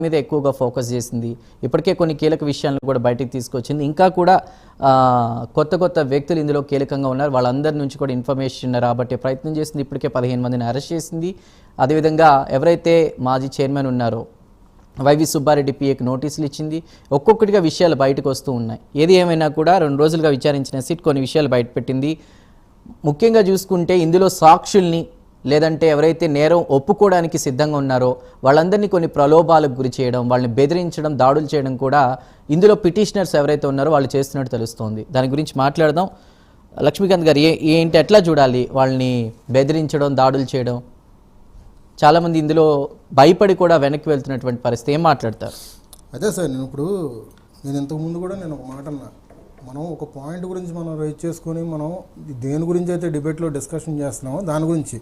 మీద ఎక్కువగా ఫోకస్ చేసింది. ఇప్పటికే కొన్ని కీలక విషయాలను కూడా బయటికి తీసుకొచ్చింది. ఇంకా కూడా కొత్త వ్యక్తులు ఇందులో కీలకంగా ఉన్నారు. వాళ్ళందరి నుంచి కూడా ఇన్ఫర్మేషన్ రాబట్టే ప్రయత్నం చేసింది. ఇప్పటికే 15 మందిని అరెస్ట్ చేసింది. అదేవిధంగా ఎవరైతే మాజీ చైర్మన్ ఉన్నారో వైవి సుబ్బారెడ్డి పిఏకి నోటీసులు ఇచ్చింది. ఒక్కొక్కటిగా విషయాలు బయటకు వస్తూ ఉన్నాయి. ఏది ఏమైనా కూడా 2 రోజులుగా విచారించిన సిట్ కొన్ని విషయాలు బయటపెట్టింది. ముఖ్యంగా చూసుకుంటే ఇందులో సాక్షుల్ని లేదంటే ఎవరైతే నేరం ఒప్పుకోవడానికి సిద్ధంగా ఉన్నారో వాళ్ళందరినీ కొన్ని ప్రలోభాలకు గురి చేయడం, వాళ్ళని బెదిరించడం, దాడులు చేయడం కూడా ఇందులో పిటిషనర్స్ ఎవరైతే ఉన్నారో వాళ్ళు చేస్తున్నట్టు తెలుస్తోంది. దాని గురించి మాట్లాడదాం. లక్ష్మీకాంత్ గారు, ఏంటి ఎట్లా చూడాలి వాళ్ళని బెదిరించడం, దాడులు చేయడం? చాలామంది ఇందులో భయపడి కూడా వెనక్కి వెళ్తున్నటువంటి పరిస్థితి. ఏం మాట్లాడతారు? అదే సార్, నేను ఇంతకుముందు కూడా నేను ఒక మాట అన్నా, మనం ఒక పాయింట్ గురించి మనం రైజ్ చేసుకొని మనం దేని గురించి అయితే డిబేట్లో డిస్కషన్ చేస్తున్నామో దాని గురించి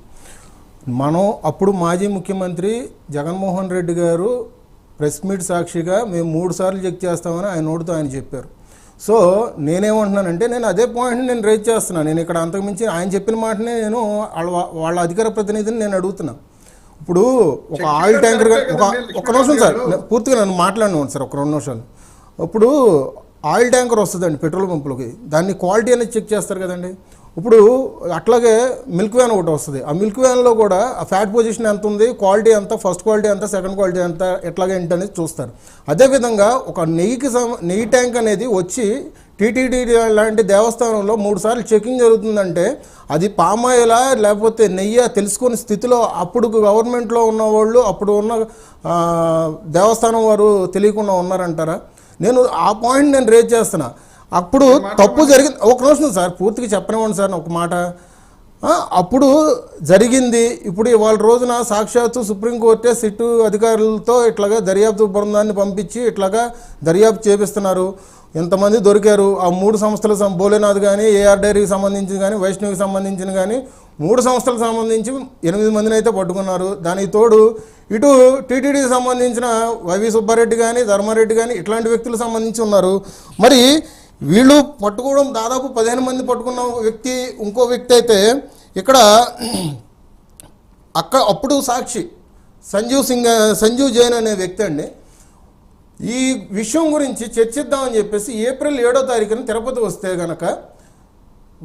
మనం అప్పుడు మాజీ ముఖ్యమంత్రి జగన్మోహన్ రెడ్డి గారు ప్రెస్ మీట్ సాక్షిగా మేము 3 సార్లు చెక్ చేస్తామని ఆయన నోటితో ఆయన చెప్పారు. సో నేనేమంటున్నానంటే నేను అదే పాయింట్ని నేను రైజ్ చేస్తున్నాను. నేను ఇక్కడ అంతకుమించి ఆయన చెప్పిన మాటనే నేను వాళ్ళ అధికార ప్రతినిధిని నేను అడుగుతున్నాను. ఇప్పుడు ఒక ఆయిల్ ట్యాంకర్ ఒక నిమిషం సార్, పూర్తిగా నన్ను మాట్లాడినాను సార్, ఒక 2 నిమిషాలు. ఇప్పుడు ఆయిల్ ట్యాంకర్ వస్తుందండి పెట్రోల్ పంపులకి, దాన్ని క్వాలిటీ అనేది చెక్ చేస్తారు కదండి. ఇప్పుడు అట్లాగే మిల్క్ వ్యాన్ ఒకటి వస్తుంది, ఆ మిల్క్ వ్యాన్లో కూడా ఆ ఫ్యాట్ పొజిషన్ ఎంత ఉంది, క్వాలిటీ ఎంత, ఫస్ట్ క్వాలిటీ ఎంత, సెకండ్ క్వాలిటీ ఎంత, ఎట్లాగే ఏంటి అనేది చూస్తారు. అదేవిధంగా ఒక నెయ్యి ట్యాంక్ అనేది వచ్చి టీటీడీ లాంటి దేవస్థానంలో 3 సార్లు చెకింగ్ జరుగుతుందంటే అది పామాయిలా లేకపోతే నెయ్యి తెలుసుకునే స్థితిలో అప్పుడు గవర్నమెంట్లో ఉన్న వాళ్ళు, అప్పుడు ఉన్న దేవస్థానం వారు తెలియకుండా ఉన్నారంటారా? నేను ఆ పాయింట్ నేను రేజ్ చేస్తున్నా. అప్పుడు తప్పు జరిగింది. ఒక నిమిషం సార్, పూర్తిగా చెప్పనివ్వండి సార్ ఒక మాట. అప్పుడు జరిగింది. ఇప్పుడు ఇవాళ రోజున సాక్షాత్తు సుప్రీంకోర్టే సిట్టు అధికారులతో ఇట్లాగా దర్యాప్తు బృందాన్ని పంపించి ఇట్లాగా దర్యాప్తు చేపిస్తున్నారు. ఎంతమంది దొరికారు? ఆ 3 సంస్థలు, భోలేనాథ్ కానీ, ఏఆర్ డైరీకి సంబంధించి కానీ, వైష్ణవికి సంబంధించిన కానీ 3 సంస్థలకు సంబంధించి 8 మందిని అయితే పట్టుకున్నారు. దానికి తోడు ఇటు టీటీడీకి సంబంధించిన వైవి సుబ్బారెడ్డి కానీ, ధర్మారెడ్డి కానీ ఇట్లాంటి వ్యక్తులకు సంబంధించి ఉన్నారు. మరి వీళ్ళు పట్టుకోవడం దాదాపు 15 మంది పట్టుకున్న వ్యక్తి ఇంకో వ్యక్తి అయితే ఇక్కడ అప్పుడు సాక్షి సంజీవ్ జైన్ అనే వ్యక్తి అండి. ఈ విషయం గురించి చర్చిద్దామని చెప్పేసి ఏప్రిల్ 7వ తారీఖున తిరుపతి వస్తే గనక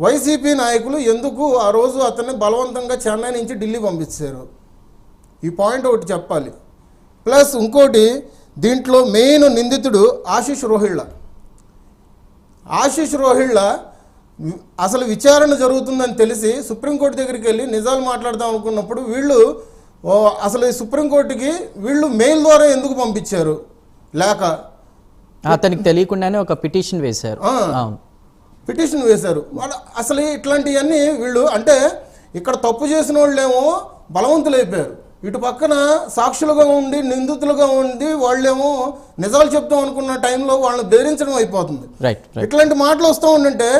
వైసీపీ నాయకులు ఎందుకు ఆ రోజు అతన్ని బలవంతంగా చెన్నై నుంచి ఢిల్లీ పంపించారు? ఈ పాయింట్ ఒకటి చెప్పాలి. ప్లస్ ఇంకోటి, దీంట్లో మెయిన్ నిందితుడు ఆశిష్ రోహిళ్ళ అసలు విచారణ జరుగుతుందని తెలిసి సుప్రీంకోర్టు దగ్గరికి వెళ్ళి నిజాలు మాట్లాడదాం అనుకున్నప్పుడు వీళ్ళు అసలు సుప్రీంకోర్టుకి వీళ్ళు మెయిల్ ద్వారా ఎందుకు పంపించారు? లేక అతనికి తెలియకుండానే ఒక పిటిషన్ వేశారు. వాళ్ళు అసలు ఇట్లాంటివన్నీ వీళ్ళు అంటే ఇక్కడ తప్పు చేసిన వాళ్ళేమో బలవంతులైపోయారు, ఇటు పక్కన సాక్షులుగా ఉండి నిందితులుగా ఉండి వాళ్ళేమో నిజాలు చెప్తాం అనుకున్న టైంలో వాళ్ళని బెదిరించడం అయిపోతుంది. ఇట్లాంటి మాటలు వస్తూ ఉండంటే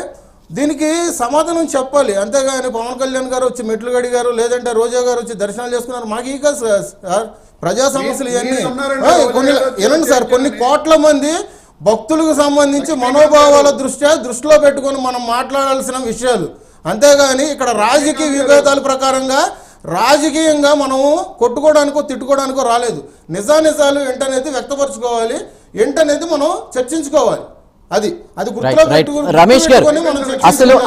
దీనికి సమాధానం చెప్పాలి. అంతేగాని పవన్ కళ్యాణ్ గారు వచ్చి మెట్లు గడిగారు, లేదంటే రోజా గారు వచ్చి దర్శనాలు చేసుకున్నారు. మాకు ఇక సార్ ప్రజా సమస్యలు ఇవన్నీ ఏనండి సార్, కొన్ని కోట్ల మంది భక్తులకు సంబంధించి మనోభావాల దృష్టిలో పెట్టుకొని మనం మాట్లాడాల్సిన విషయాలు. అంతేగాని ఇక్కడ రాజకీయ విభేదాల ప్రకారంగా రాజకీయంగా మనము కొట్టుకోవడానికో తిట్టుకోవడానికో రాలేదు. నిజాలు ఏంటనేది వ్యక్తపరచుకోవాలి, ఏంటనేది మనం చర్చించుకోవాలి. అది రమేష్ గారు,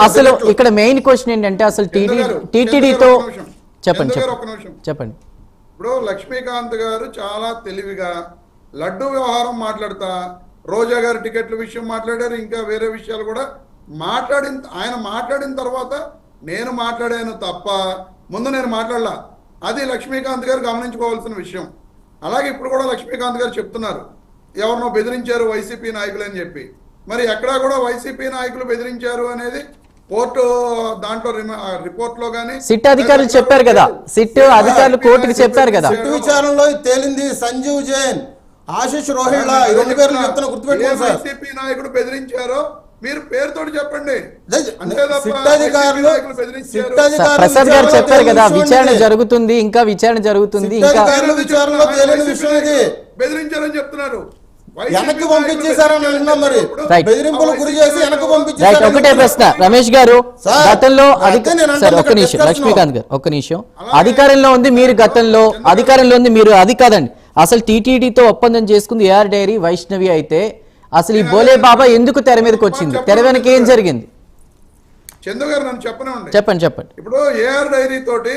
అసలు ఇక్కడ మెయిన్ క్వశ్చన్ ఏంటంటే అసలు టీటీడీతో చెప్పండి. ఇప్పుడు లక్ష్మీకాంత్ గారు చాలా తెలివిగా లడ్డు వ్యవహారం మాట్లాడతా, రోజా గారు టికెట్ల విషయం మాట్లాడారు, ఇంకా వేరే విషయాలు కూడా ఆయన మాట్లాడిన తర్వాత నేను మాట్లాడాను తప్ప ముందు నేను మాట్లాడలా. అది లక్ష్మీకాంత్ గారు గమనించుకోవాల్సిన విషయం. అలాగే ఇప్పుడు కూడా లక్ష్మీకాంత్ గారు చెప్తున్నారు ఎవరినో బెదిరించారు వైసీపీ నాయకులు అని చెప్పి. మరి ఎక్కడా కూడా వైసీపీ నాయకులు బెదిరించారు అనేది కోర్టు దాంట్లో రిపోర్ట్ లో గానీ సిట్ అధికారులు చెప్పారు కదా, సిట్ అధికారులు కోర్టుకి చెప్పారు కదా. సిట్ విచారణలో తేలింది సంజీవ్ జైన్, ఆశిష్ రోహిళ్ళ, ఈ 2 పేర్లు చెప్తున్నా, గుర్తుపెట్టుకోండి సార్. వైసీపీ నాయకుడు బెదిరించారో మీరు పేరుతోటి చెప్పండి. ప్రసాద్ గారు చెప్పారు కదా విచారణ జరుగుతుంది, ఇంకా విచారణ జరుగుతుంది, ఇంకా బెదిరించారని చెప్తున్నారు. వెనక్కి పంపించేశారని అంటున్నాం. మరి బెదిరింపులు గురి చేసి వెనక్కి పంపించేశారు. ఒకటే ప్రశ్న రమేష్ గారు, గతంలో ఒక్క నిమిషం లక్ష్మీకాంత్ గారు, ఒక్క నిమిషం. అధికారంలో ఉంది మీరు, గతంలో అధికారంలో ఉంది మీరు, అది కాదండి అసలు టీటీడీతో ఒప్పందం చేసుకుంది ఏఆర్ డైరీ వైష్ణవి అయితే అసలు ఈ బోలే బాబా ఎందుకు తెర మీదకి వచ్చింది? తెర వెనక ఏం జరిగింది? చందు గారు నన్ను చెప్పనివ్వండి. చెప్పండి. ఇప్పుడు ఏఆర్ డైరీ తోటి